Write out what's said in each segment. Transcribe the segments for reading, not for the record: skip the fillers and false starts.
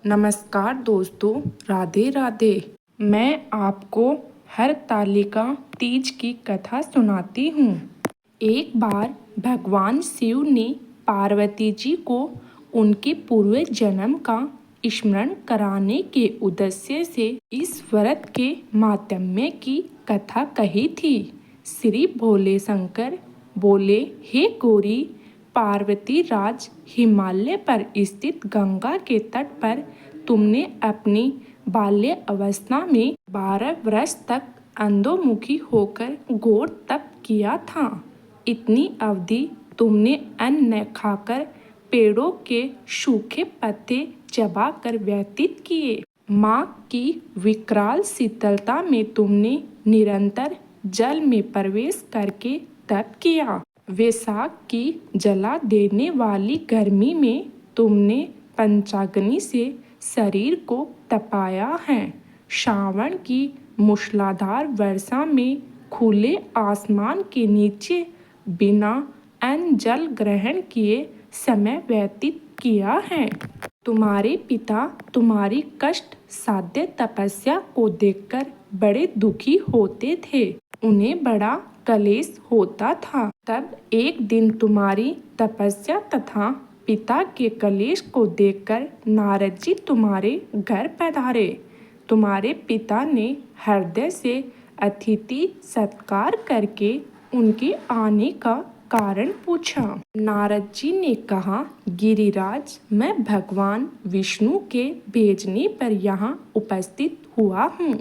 नमस्कार दोस्तों, राधे राधे। मैं आपको हरतालिका तीज की कथा सुनाती हूँ। एक बार भगवान शिव ने पार्वती जी को उनके पूर्व जन्म का स्मरण कराने के उद्देश्य से इस व्रत के माहात्म्य की कथा कही थी। श्री भोले शंकर बोले, हे गौरी, पार्वती राज, हिमालय पर स्थित गंगा के तट पर तुमने अपनी बाल्य अवस्था में 12 वर्ष तक अंधोमुखी होकर घोर तप किया था। इतनी अवधि तुमने अन्न न खाकर पेड़ों के सूखे पत्ते चबाकर व्यतीत किए। माँ की विकराल शीतलता में तुमने निरंतर जल में प्रवेश करके तप किया। वैशाख की जला देने वाली गर्मी में तुमने पंचाग्नि से शरीर को तपाया है। श्रावण की मूसलाधार वर्षा में खुले आसमान के नीचे बिना अन्न जल ग्रहण किए समय व्यतीत किया है। तुम्हारे पिता तुम्हारी कष्ट साध्य तपस्या को देखकर बड़े दुखी होते थे। उन्हें बड़ा कलेश होता था। तब एक दिन तुम्हारी तपस्या तथा पिता के कलेश को देखकर नारद जी तुम्हारे घर पधारे। तुम्हारे पिता ने हृदय से अतिथि सत्कार करके उनके आने का कारण पूछा। नारद जी ने कहा, गिरिराज, मैं भगवान विष्णु के भेजने पर यहाँ उपस्थित हुआ हूँ।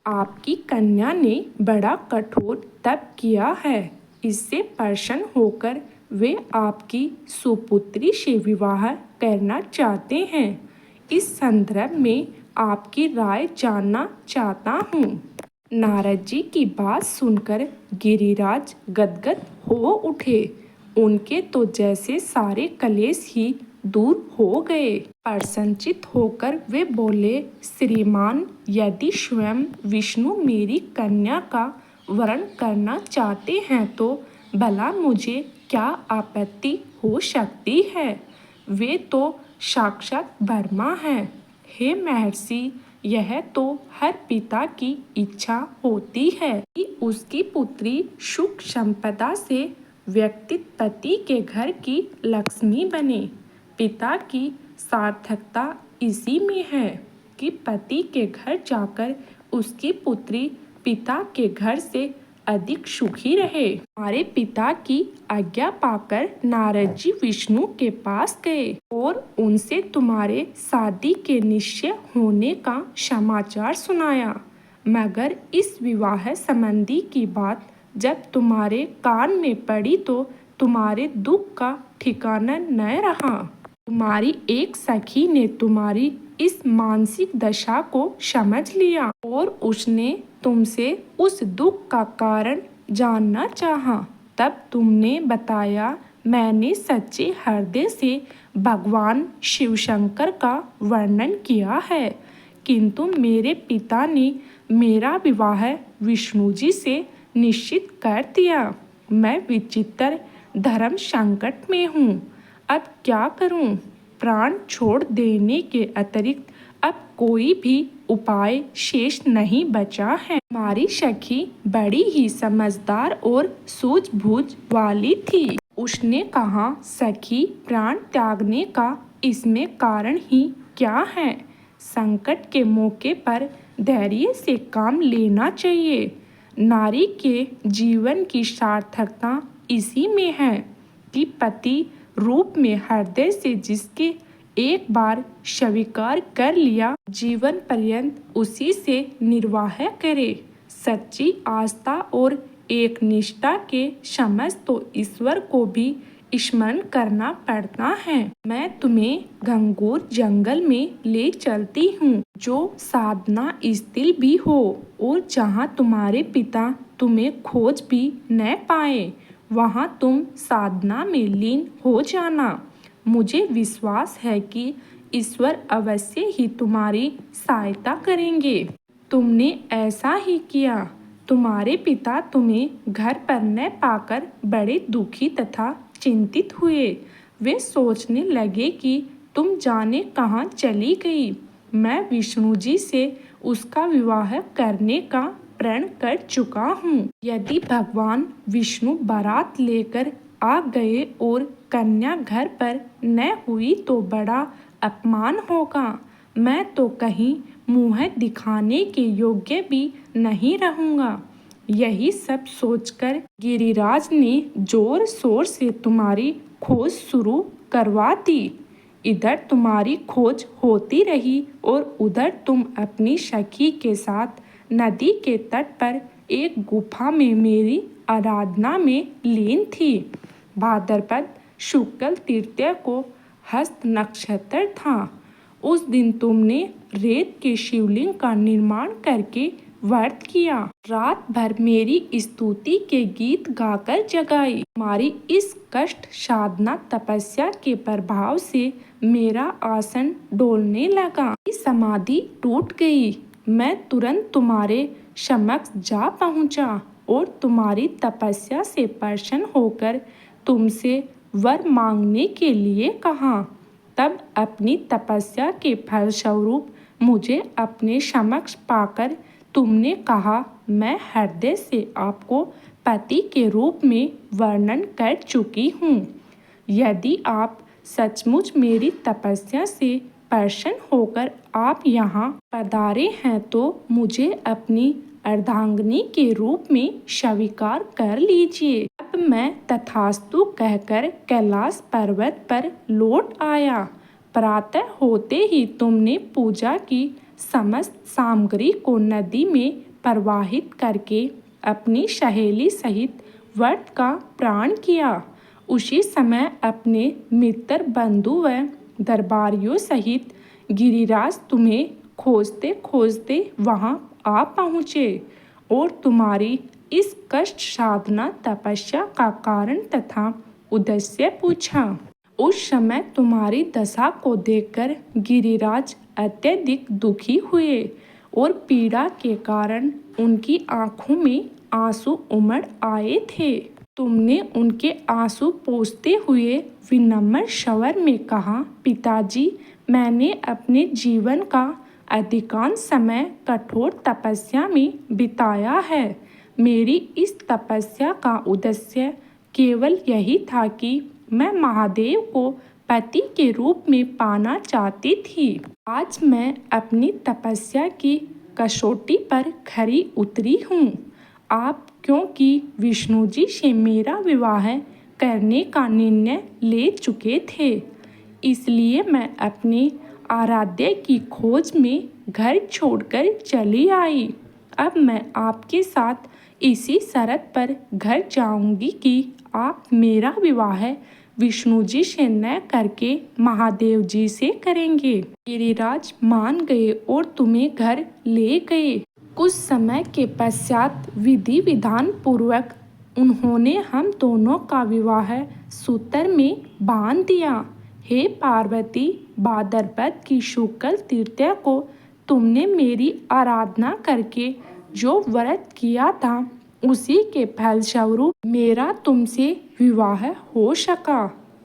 आपकी कन्या ने बड़ा कठोर तप किया है। इससे प्रसन्न होकर वे आपकी सुपुत्री से विवाह करना चाहते हैं। इस संदर्भ में आपकी राय जानना चाहता हूँ। नारद जी की बात सुनकर गिरिराज गदगद हो उठे। उनके तो जैसे सारे कलेश ही दूर हो गए। प्रसन्नचित होकर वे बोले, श्रीमान, यदि स्वयं विष्णु मेरी कन्या का वरण करना चाहते हैं तो भला मुझे क्या आपत्ति हो सकती है। वे तो साक्षात ब्रह्मा हैं। हे महर्षि, यह तो हर पिता की इच्छा होती है कि उसकी पुत्री सुख संपदा से व्यतीत पति के घर की लक्ष्मी बने। पिता की सार्थकता इसी में है कि पति के घर जाकर उसकी पुत्री पिता के घर से अधिक सुखी रहे। हमारे पिता की आज्ञा पाकर नारद जी विष्णु के पास गए और उनसे तुम्हारे शादी के निश्चय होने का समाचार सुनाया। मगर इस विवाह संबंधी की बात जब तुम्हारे कान में पड़ी तो तुम्हारे दुख का ठिकाना न रहा। तुम्हारी एक सखी ने तुम्हारी इस मानसिक दशा को समझ लिया और उसने तुमसे उस दुख का कारण जानना चाहा। तब तुमने बताया, मैंने सच्चे हृदय से भगवान शिव शंकर का वर्णन किया है, किंतु मेरे पिता ने मेरा विवाह विष्णु जी से निश्चित कर दिया। मैं विचित्र धर्म संकट में हूँ। अब क्या करूँ? प्राण छोड़ देने के अतिरिक्त अब कोई भी उपाय शेष नहीं बचा है। हमारी सखी बड़ी ही समझदार और सूझबूझ वाली थी। उसने कहा, सखी, प्राण त्यागने का इसमें कारण ही क्या है? संकट के मौके पर धैर्य से काम लेना चाहिए। नारी के जीवन की सार्थकता इसी में है कि पति रूप में हृदय से जिसके एक बार स्वीकार कर लिया, जीवन पर्यंत उसी से निर्वाह करे। सच्ची आस्था और एक निष्ठा के समझ तो ईश्वर को भी स्मरण करना पड़ता है। मैं तुम्हें घंघोर जंगल में ले चलती हूँ, जो साधना स्थिल भी हो और जहाँ तुम्हारे पिता तुम्हें खोज भी न पाए, वहाँ तुम साधना में लीन हो जाना। मुझे विश्वास है कि ईश्वर अवश्य ही तुम्हारी सहायता करेंगे। तुमने ऐसा ही किया। तुम्हारे पिता तुम्हें घर पर न पाकर बड़े दुखी तथा चिंतित हुए। वे सोचने लगे कि तुम जाने कहाँ चली गई। मैं विष्णु जी से उसका विवाह करने का प्रण कर चुका हूँ। यदि भगवान विष्णु बारात लेकर आ गए और कन्या घर पर न हुई तो बड़ा अपमान होगा। मैं तो कहीं मुँह दिखाने के योग्य भी नहीं रहूँगा। यही सब सोचकर गिरिराज ने जोर शोर से तुम्हारी खोज शुरू करवा दी। इधर तुम्हारी खोज होती रही और उधर तुम अपनी सखी के साथ नदी के तट पर एक गुफा में मेरी आराधना में लीन थी। भाद्रपद शुक्ल तृतीया को हस्त नक्षत्र था। उस दिन तुमने रेत के शिवलिंग का निर्माण करके व्रत किया। रात भर मेरी स्तुति के गीत गाकर जगाई। तुम्हारी इस कष्ट साधना तपस्या के प्रभाव से मेरा आसन डोलने लगा। समाधि टूट गई। मैं तुरंत तुम्हारे समक्ष जा पहुंचा और तुम्हारी तपस्या से प्रसन्न होकर तुमसे वर मांगने के लिए कहा। तब अपनी तपस्या के फलस्वरूप मुझे अपने समक्ष पाकर तुमने कहा, मैं हृदय से आपको पति के रूप में वर्णन कर चुकी हूँ। यदि आप सचमुच मेरी तपस्या से प्रसन्न होकर आप यहाँ पधारे हैं तो मुझे अपनी अर्धांगिनी के रूप में स्वीकार कर लीजिए। अब मैं तथास्तु कहकर कैलाश पर्वत पर लौट आया। प्रातः होते ही तुमने पूजा की समस्त सामग्री को नदी में प्रवाहित करके अपनी सहेली सहित व्रत का प्राण किया। उसी समय अपने मित्र बंधु व दरबारियों सहित गिरिराज तुम्हें खोजते खोजते वहां आ पहुँचे और तुम्हारी इस कष्ट साधना तपस्या का कारण तथा उद्देश्य पूछा। उस समय तुम्हारी दशा को देखकर गिरिराज अत्यधिक दुखी हुए और पीड़ा के कारण उनकी आंखों में आंसू उमड़ आए थे। तुमने उनके आंसू पोंछते हुए विनम्र स्वर में कहा, पिताजी, मैंने अपने जीवन का अधिकांश समय कठोर तपस्या में बिताया है। मेरी इस तपस्या का उद्देश्य केवल यही था कि मैं महादेव को पति के रूप में पाना चाहती थी। आज मैं अपनी तपस्या की कसौटी पर खरी उतरी हूँ। आप क्योंकि विष्णु जी से मेरा विवाह करने का निर्णय ले चुके थे, इसलिए मैं अपने आराध्य की खोज में घर छोड़कर चली आई। अब मैं आपके साथ इसी शर्त पर घर जाऊंगी कि आप मेरा विवाह विष्णु जी से न करके महादेव जी से करेंगे। गिरिराज मान गए और तुम्हें घर ले गए। कुछ समय के पश्चात विधि विधान पूर्वक उन्होंने हम दोनों का विवाह सूत्र में बांध दिया। हे पार्वती, भाद्रपद की शुक्ल तृतीया को तुमने मेरी आराधना करके जो व्रत किया था उसी के फलस्वरूप मेरा तुमसे विवाह हो सका।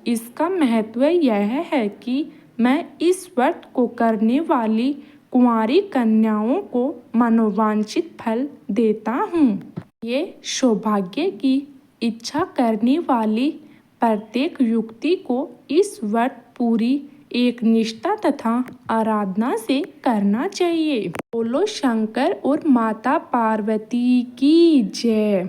इसका महत्व यह है कि मैं इस व्रत को करने वाली कुंवारी कन्याओं को मनोवांछित फल देता हूँ। ये सौभाग्य की इच्छा करने वाली प्रत्येक युक्ति को इस व्रत पूरी एक निष्ठा तथा आराधना से करना चाहिए। बोलो शंकर और माता पार्वती की जय।